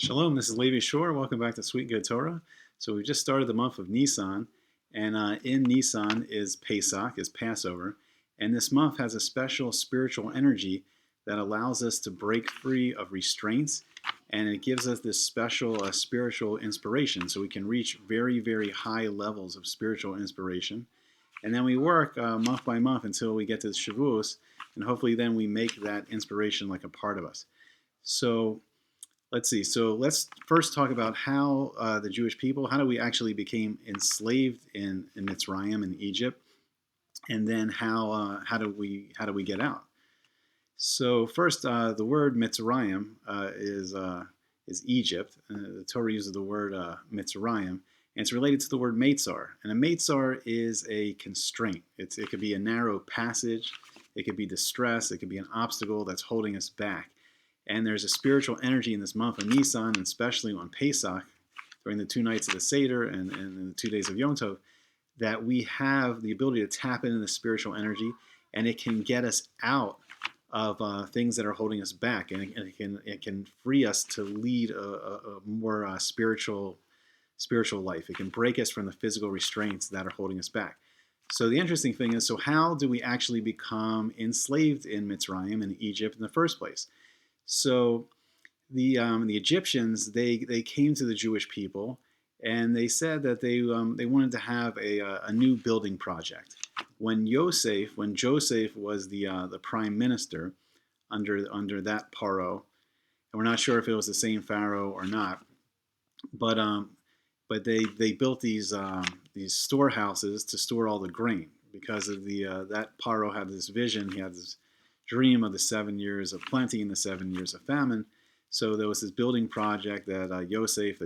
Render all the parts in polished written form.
Shalom, this is Levi Shore. Welcome back to Sweet Good Torah. So we just started the month of Nisan, and in Nisan is Pesach, is Passover, and this month has a special spiritual energy that allows us to break free of restraints, and it gives us this special spiritual inspiration, so we can reach very, very high levels of spiritual inspiration. And then we work month by month until we get to Shavuos, and hopefully then we make that inspiration like a part of us. So let's see. So let's first talk about how the Jewish people, how do we actually became enslaved in Mitzrayim in Egypt, and then how do we get out? So first, the word Mitzrayim is Egypt. The Torah uses the word Mitzrayim, and it's related to the word Meitzar. And a Meitzar is a constraint. It could be a narrow passage, it could be distress, it could be an obstacle that's holding us back. And there's a spiritual energy in this month of Nisan, and especially on Pesach, during the 2 nights of the Seder and the 2 days of Yom Tov, that we have the ability to tap into the spiritual energy, and it can get us out of things that are holding us back, and it can free us to lead a more spiritual life. It can break us from the physical restraints that are holding us back. So the interesting thing is, so how do we actually become enslaved in Mitzrayim, in Egypt, in the first place? So the Egyptians, they came to the Jewish people, and they said that they wanted to have a new building project. When Joseph was the prime minister under that Paro, and we're not sure if it was the same Pharaoh or not, but they built these storehouses to store all the grain, because of that Paro had this vision. He had this dream of the 7 years of plenty and the 7 years of famine. So there was this building project that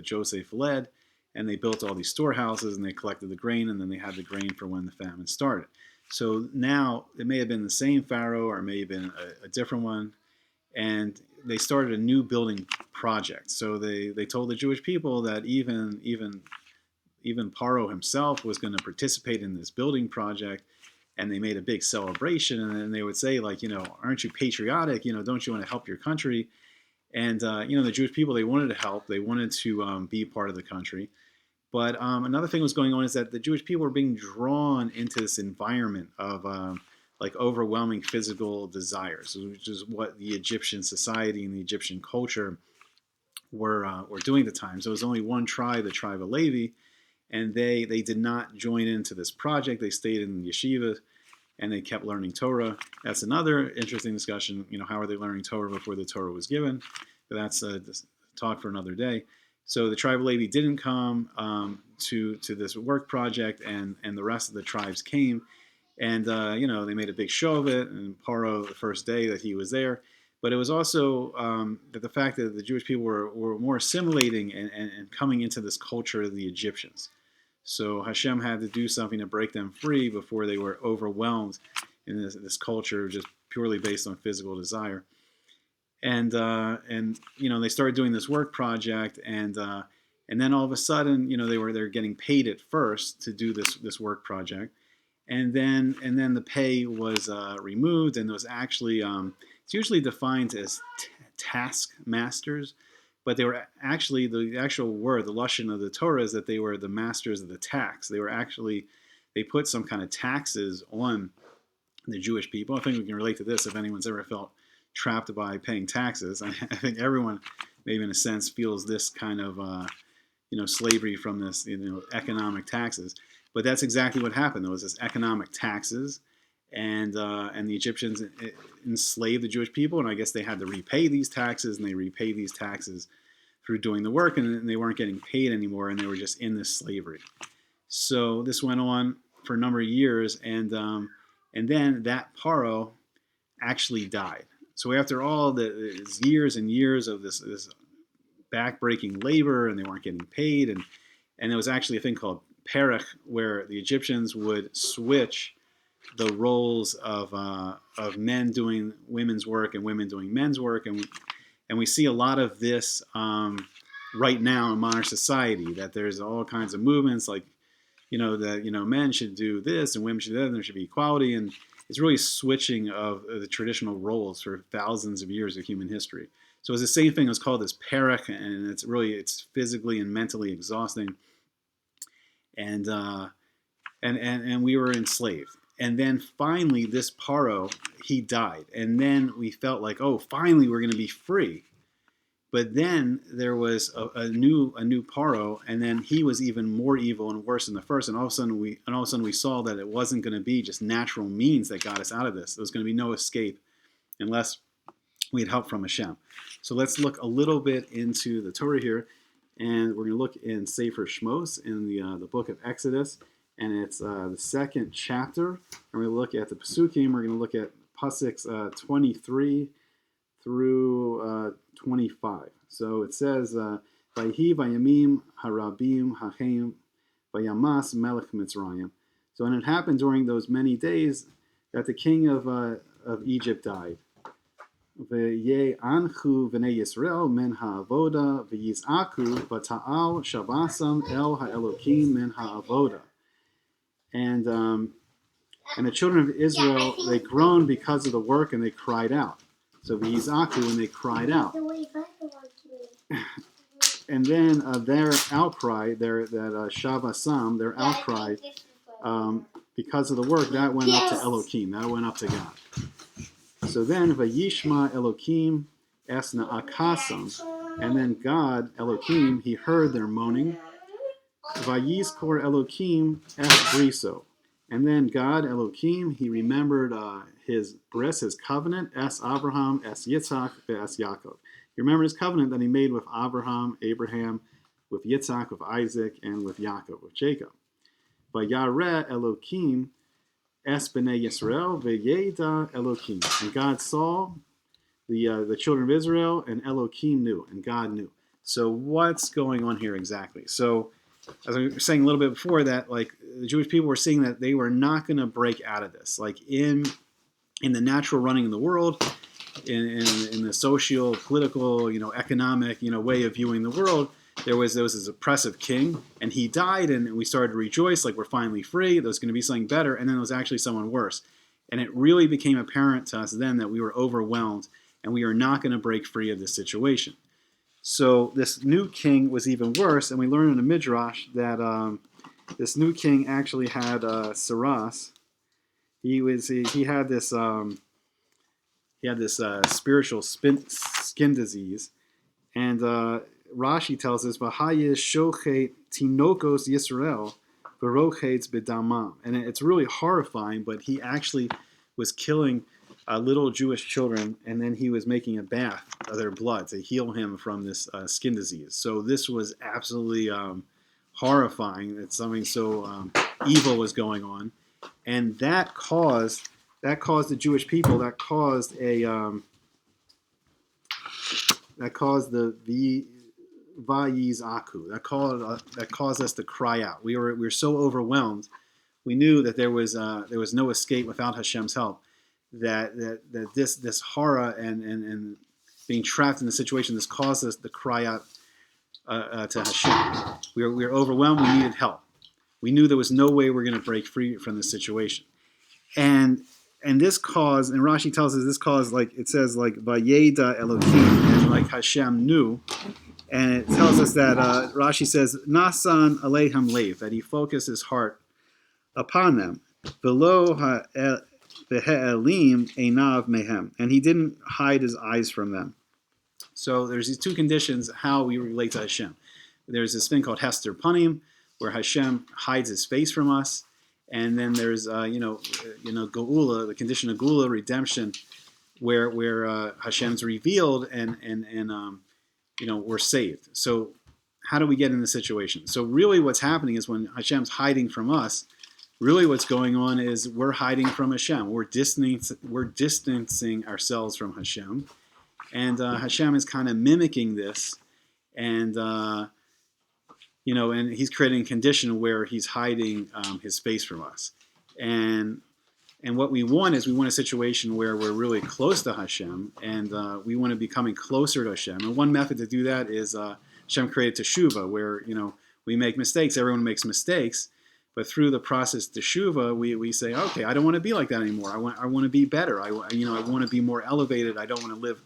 Joseph led, and they built all these storehouses, and they collected the grain, and then they had the grain for when the famine started. So now it may have been the same Pharaoh, or it may have been a different one, and they started a new building project. So they told the Jewish people that even Paro himself was going to participate in this building project, and they made a big celebration, and then they would say, like, aren't you patriotic? Don't you want to help your country? And the Jewish people, they wanted to help. They wanted to be part of the country. But another thing was going on is that the Jewish people were being drawn into this environment of like overwhelming physical desires, which is what the Egyptian society and the Egyptian culture were doing at the time. So it was only one tribe, the tribe of Levi, and they did not join into this project. They stayed in yeshiva, and they kept learning Torah. That's another interesting discussion. How are they learning Torah before the Torah was given? But that's a talk for another day. So the tribe of Levi didn't come to this work project, and the rest of the tribes came, and they made a big show of it. And Paro, the first day that he was there, but it was also that the fact that the Jewish people were more assimilating and coming into this culture of the Egyptians. So Hashem had to do something to break them free before they were overwhelmed in this culture just purely based on physical desire. And they started doing this work project, and then all of a sudden, they're getting paid at first to do this work project, and then the pay was removed, and it was actually it's usually defined as task masters. But they were actually, the actual word, the lashon of the Torah is that they were the masters of the tax. They put some kind of taxes on the Jewish people. I think we can relate to this if anyone's ever felt trapped by paying taxes. I think everyone, maybe in a sense, feels this kind of, slavery from this, economic taxes. But that's exactly what happened. There was this economic taxes, and the Egyptians enslaved the Jewish people, and I guess they had to repay these taxes, and they repay these taxes through doing the work, and they weren't getting paid anymore, and they were just in this slavery. So this went on for a number of years, and then that Paro actually died. So after all the years and years of this backbreaking labor, and they weren't getting paid, and there was actually a thing called Perech, where the Egyptians would switch the roles of men doing women's work and women doing men's work, and we see a lot of this right now in modern society, that there's all kinds of movements like that men should do this and women should do that, and there should be equality, and it's really switching of the traditional roles for thousands of years of human history. So it's the same thing. It's called this Perek, and it's physically and mentally exhausting. And we were enslaved. And then finally, this Paro, he died. And then we felt like, oh, finally we're going to be free. But then there was a new Paro, and then he was even more evil and worse than the first. And all of a sudden we saw that it wasn't going to be just natural means that got us out of this. There was going to be no escape unless we had help from Hashem. So let's look a little bit into the Torah here, and we're going to look in Sefer Shmos in the book of Exodus, and it's the second chapter. And we're going to look at the Pesukim. We're going to look at Pasuk 23 through 25. So it says, Vayhi vayamim harabim hachem vayamas melech Mitzrayim. So, and it happened during those many days that the king of Egypt died. V'ye anchu v'nei Yisrael men ha'avoda v'yizaku v'ta'al shavasam el ha'elokim men ha'avoda. And the children of Israel, they groaned because of the work, and they cried out. So v'yizaku, and they cried out. And then their outcry, that shavasam, their outcry, because of the work, that went up to Elohim, that went up to God. So then, Vayishma Elohim esna akasam, and then God, Elohim, he heard their moaning. Vayizkor Elohim es briso, and then God, Elohim, he remembered his bris, his covenant, es Abraham, es Yitzhak, es Yaakov. He remembered his covenant that he made with Abraham, with Yitzhak, with Isaac, and with Yaakov, with Jacob. Vayareh Elohim es b'nei Yisrael v'yeda Elohim. And God saw the children of Israel, and Elohim knew, and God knew. So what's going on here exactly? So as I was saying a little bit before that, like the Jewish people were seeing that they were not going to break out of this. Like in the natural running of the world, in the social, political, economic, way of viewing the world, there was this oppressive king, and he died, and we started to rejoice, like we're finally free. There was going to be something better, and then there was actually someone worse. And it really became apparent to us then that we were overwhelmed, and we are not going to break free of this situation. So this new king was even worse, and we learn in the Midrash that this new king actually had Saras. He had this spiritual skin disease, and Rashi tells us, "V'hayish shochet tinokos Yisrael v'rochetz b'damam," and it's really horrifying. But he actually was killing little Jewish children, and then he was making a bath of their blood to heal him from this skin disease. So this was absolutely horrifying that something so evil was going on, and that caused the Jewish people, that caused the Vayizaku, that caused us to cry out. We were so overwhelmed. We knew that there was no escape without Hashem's help. That this horror and being trapped in the situation, this caused us to cry out to Hashem. We were overwhelmed. We needed help. We knew there was no way we're going to break free from this situation. And this caused, and Rashi tells us this caused, like it says, like Vayeda Elohim, and like Hashem knew. And it tells us that Rashi says Nasan Aleiham Lev, that he focused his heart upon them. Below Be'elim Einav Mehem, and he didn't hide his eyes from them. So there's these two conditions how we relate to Hashem. There's this thing called Hester Panim, where Hashem hides his face from us, and then there's Geula, the condition of Geula, redemption, where Hashem's revealed and we're saved. So how do we get in this situation? So really what's happening is when Hashem's hiding from us, really what's going on is we're hiding from Hashem. We're distancing ourselves from Hashem. And Hashem is kind of mimicking this. And, and he's creating a condition where he's hiding his face from us. And what we want is we want a situation where we're really close to Hashem, and we want to be coming closer to Hashem. And one method to do that is Hashem created teshuvah, where we make mistakes. Everyone makes mistakes, but through the process teshuvah, we say, okay, I don't want to be like that anymore. I want to be better. I want to be more elevated. I don't want to live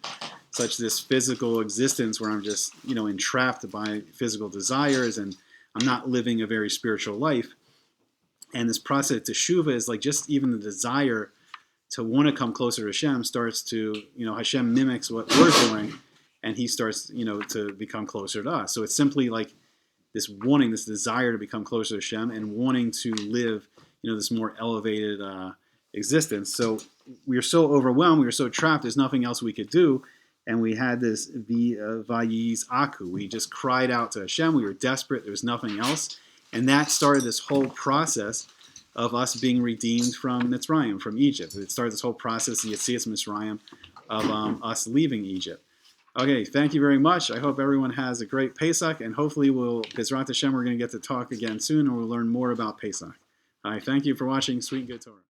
such this physical existence where I'm just, entrapped by physical desires and I'm not living a very spiritual life. And this process of teshuvah is like just even the desire to want to come closer to Hashem starts to, Hashem mimics what we're doing, and he starts, to become closer to us. So it's simply like this wanting, this desire to become closer to Hashem and wanting to live, this more elevated existence. So we were so overwhelmed, we were so trapped, there's nothing else we could do. And we had this vayiz aku. We just cried out to Hashem. We were desperate. There was nothing else. And that started this whole process of us being redeemed from Mitzrayim, from Egypt. It started this whole process, the Yetzias Mitzrayim, of us leaving Egypt. Okay, thank you very much. I hope everyone has a great Pesach, and hopefully Bezrat Hashem, we're going to get to talk again soon, and we'll learn more about Pesach. All right, thank you for watching Sweet Good Torah.